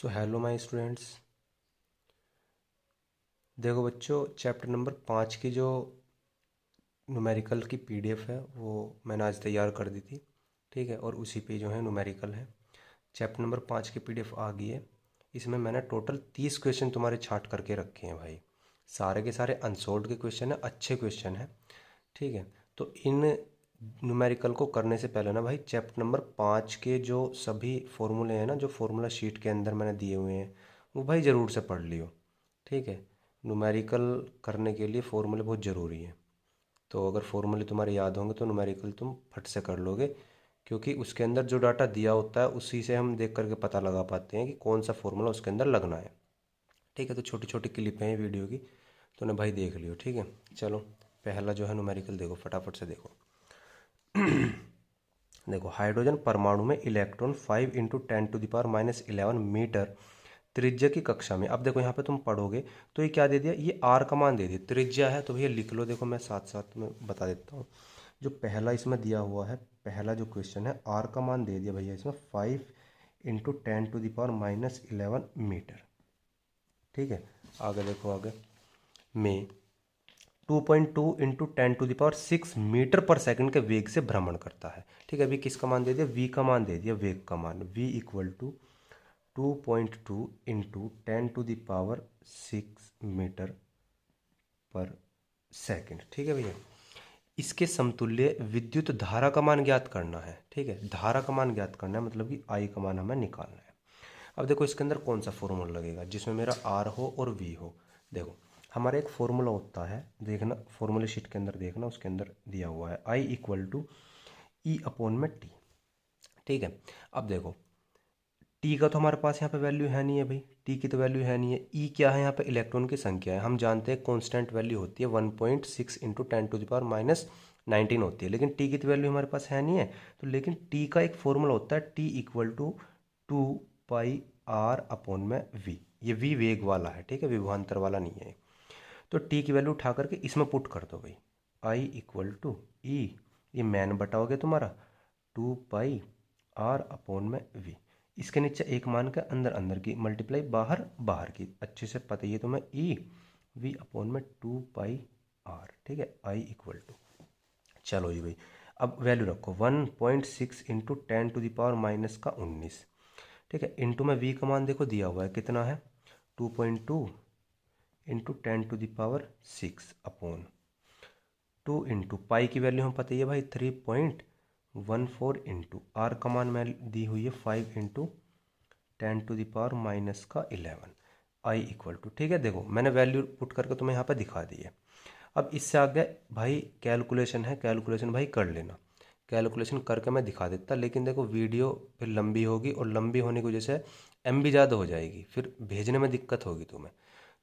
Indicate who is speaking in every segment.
Speaker 1: So hello my students. देखो बच्चों, chapter number 5 की जो न्यूमेरिकल की पीडीएफ है वो मैंने आज तैयार कर दी थी। ठीक है, और उसी पे जो है न्यूमेरिकल है। चैप्टर नंबर 5 की पीडीएफ आ गई है। इसमें मैंने टोटल 30 क्वेश्चन तुम्हारे छांट करके रखे हैं भाई। सारे के सारे अनसोल्ड के क्वेश्चन है, अच्छे क्वेश्चन हैं। ठीक है, तो इन न्यूमेरिकल को करने से पहले ना भाई, चैप्टर नंबर 5 के जो सभी फॉर्मूले हैं ना, जो फॉर्मूला शीट के अंदर मैंने दिए हुए हैं, वो भाई ज़रूर से पढ़ लियो। ठीक है, न्यूमेरिकल करने के लिए फॉर्मूले बहुत ज़रूरी हैं। तो अगर फॉर्मूले तुम्हारे याद होंगे तो न्यूमेरिकल तुम फट से कर लोगे, क्योंकि उसके अंदर जो डाटा दिया होता है उसी से हम देख करके पता लगा पाते हैं कि कौन सा फॉर्मूला उसके अंदर लगना है। ठीक है, तो छोटी छोटी क्लिप हैं वीडियो की, तो ना भाई देख लियो। ठीक है, चलो पहला जो है न्यूमेरिकल देखो, फटाफट से देखो। देखो, हाइड्रोजन परमाणु में इलेक्ट्रॉन 5 × 10⁻⁻11 मीटर त्रिज्या की कक्षा में। अब देखो यहाँ पे तुम पढ़ोगे तो ये क्या दे दिया, ये आर का मान दे दिया, त्रिज्या है तो भैया लिख लो। देखो मैं साथ साथ में बता देता हूँ। जो पहला इसमें दिया हुआ है, पहला जो क्वेश्चन है, आर का मान दे दिया भैया इसमें 5 × 10⁻11 मीटर। ठीक है, आगे देखो, आगे में 2.2 × 10⁻6 मीटर पर सेकंड के वेग से भ्रमण करता है। ठीक है, अभी किसका मान दे दिया, वी का मान दे दिया, वेग का मान v = 2.2 × 10⁻6 मीटर पर सेकंड। ठीक है भैया, इसके समतुल्य विद्युत धारा का मान ज्ञात करना है। ठीक है, धारा का मान ज्ञात करना है, मतलब कि आई का मान हमें निकालना है। अब देखो इसके अंदर कौन सा फॉर्मूला लगेगा जिसमें मेरा आर हो और वी हो। देखो हमारा एक फॉर्मूला होता है, देखना फॉर्मूले शीट के अंदर, देखना उसके अंदर दिया हुआ है I = E/T। ठीक है, अब देखो टी का तो हमारे पास यहाँ पे वैल्यू है नहीं है भाई, टी की तो वैल्यू है नहीं है। ई क्या है, यहाँ पे इलेक्ट्रॉन की संख्या है। हम जानते हैं कांस्टेंट वैल्यू होती है 1.6 × 10⁻⁻19 होती है, लेकिन टी की तो वैल्यू हमारे पास है नहीं है। तो लेकिन टी का एक फॉर्मूला होता है, टी = 2πr/v। ये वी वेग वाला है, ठीक है, विभवांतर वाला नहीं है। तो टी की वैल्यू उठा करके इसमें पुट कर दो भाई। I = E, ये मैन बटा हो गया तुम्हारा 2πr/v। इसके नीचे एक मान के अंदर अंदर की मल्टीप्लाई बाहर बाहर की, अच्छे से पता ही है तुम्हें, E v/2πr। ठीक है, I = चलो जी भाई, अब वैल्यू रखो 1.6 × 10⁻⁻19। ठीक है, इंटू में v का मान देखो दिया हुआ है, कितना है 2.2 × 10⁻6/2 इंटू पाई की वैल्यू हम पता ही है भाई 3.14 इंटू आर का मान में दी हुई है 5 × 10⁻⁻11 आई = ठीक है, देखो मैंने वैल्यू पुट करके तुम्हें यहाँ पर दिखा दी है। अब इससे आगे भाई कैलकुलेशन है, कैलकुलेशन भाई कर लेना। कैलकुलेशन करके मैं दिखा देता, लेकिन देखो वीडियो फिर लंबी होगी और लंबी होने की वजह से MB ज़्यादा हो जाएगी, फिर भेजने में दिक्कत होगी तुम्हें।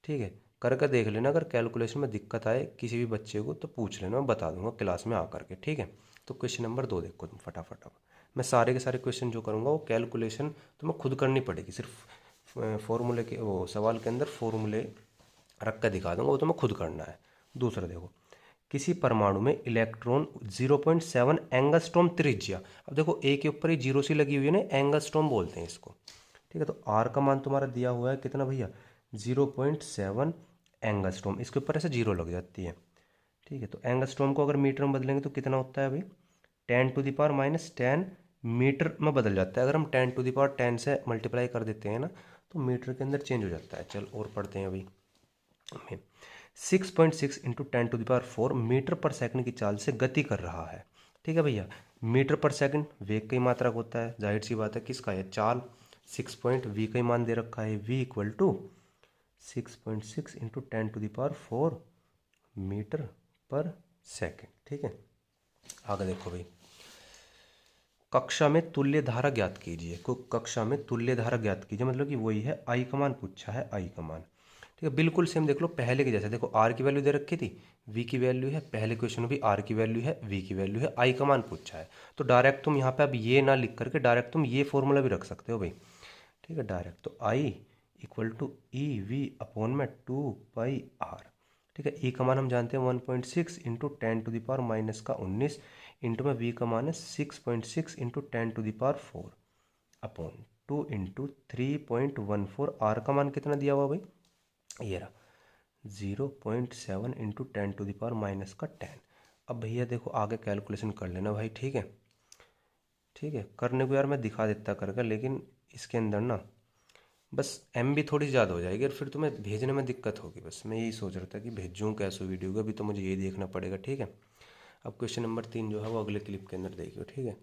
Speaker 1: ठीक है, करके देख लेना, अगर कैलकुलेशन में दिक्कत आए किसी भी बच्चे को तो पूछ लेना, मैं बता दूंगा क्लास में आकर के। ठीक है, तो क्वेश्चन नंबर 2 देखो तुम फटाफट। अब मैं सारे के सारे क्वेश्चन जो करूँगा वो कैलकुलेशन तुम्हें खुद करनी पड़ेगी, सिर्फ फॉर्मूले के वो सवाल के अंदर फॉर्मूले रख कर दिखा दूंगा, वो तुम्हें खुद करना है। दूसरा देखो, किसी परमाणु में इलेक्ट्रॉन 0.7 एंगस्ट्रॉम त्रिज्या। अब देखो ए के ऊपर ही जीरो सी लगी हुई है ना, एंगस्ट्रॉम बोलते हैं इसको। ठीक है, तो आर का मान तुम्हारा दिया हुआ है कितना भैया, 0.7 एंगस्ट्रॉम, इसके ऊपर ऐसे जीरो लग जाती है। ठीक है, तो एंगस्ट्रॉम को अगर मीटर में बदलेंगे तो कितना होता है भाई, 10⁻⁻10 मीटर में बदल जाता है। अगर हम 10⁻10 से मल्टीप्लाई कर देते हैं ना, तो मीटर के अंदर चेंज हो जाता है। चल और पढ़ते हैं अभी। 6.6 × 10⁻4 मीटर पर सेकंड की चाल से गति कर रहा है। ठीक है भैया, मीटर पर सेकंड वेग की मात्रक होता है, जाहिर सी बात है किसका है, चाल। 6 का ही मान दे रखा है, v = 6.6 × 10⁻4 मीटर पर सेकंड। ठीक है, आगे देखो भाई, कक्षा में तुल्य धारा ज्ञात कीजिए। कक्षा में तुल्य धारा ज्ञात कीजिए, मतलब कि वही है, आई का मान पूछा है, आई का मान। ठीक है, बिल्कुल सेम देख लो पहले के जैसे। देखो आर की वैल्यू दे रखी थी, वी की वैल्यू है, पहले क्वेश्चन में भी आर की वैल्यू है, वी की वैल्यू है, आई का मान पूछा है। तो डायरेक्ट तुम यहाँ पे अब ये ना लिख करके डायरेक्ट तुम ये फॉर्मूला भी रख सकते हो भाई। ठीक है, डायरेक्ट तो आई = EV/2πr। ठीक है, ई का मान हम जानते हैं 1.6 × 10⁻⁻19 इंटू में वी का मान है 6.6 × 10⁻4 2 इंटू 3.14, आर का मान कितना दिया हुआ भाई, ये रहा 0.7 इंटू 10⁻⁻10। अब भैया देखो आगे कैलकुलेशन कर लेना भाई, ठीक है। ठीक है, करने को यार मैं दिखा देता करके, लेकिन इसके अंदर ना बस एम भी थोड़ी ज़्यादा हो जाएगी और फिर तुम्हें भेजने में दिक्कत होगी। बस मैं यही सोच रहा था कि भेजूँ कैसे वीडियो को, अभी तो मुझे यही देखना पड़ेगा, ठीक है। अब क्वेश्चन नंबर 3 जो है वो अगले क्लिप के अंदर देखियो, ठीक है।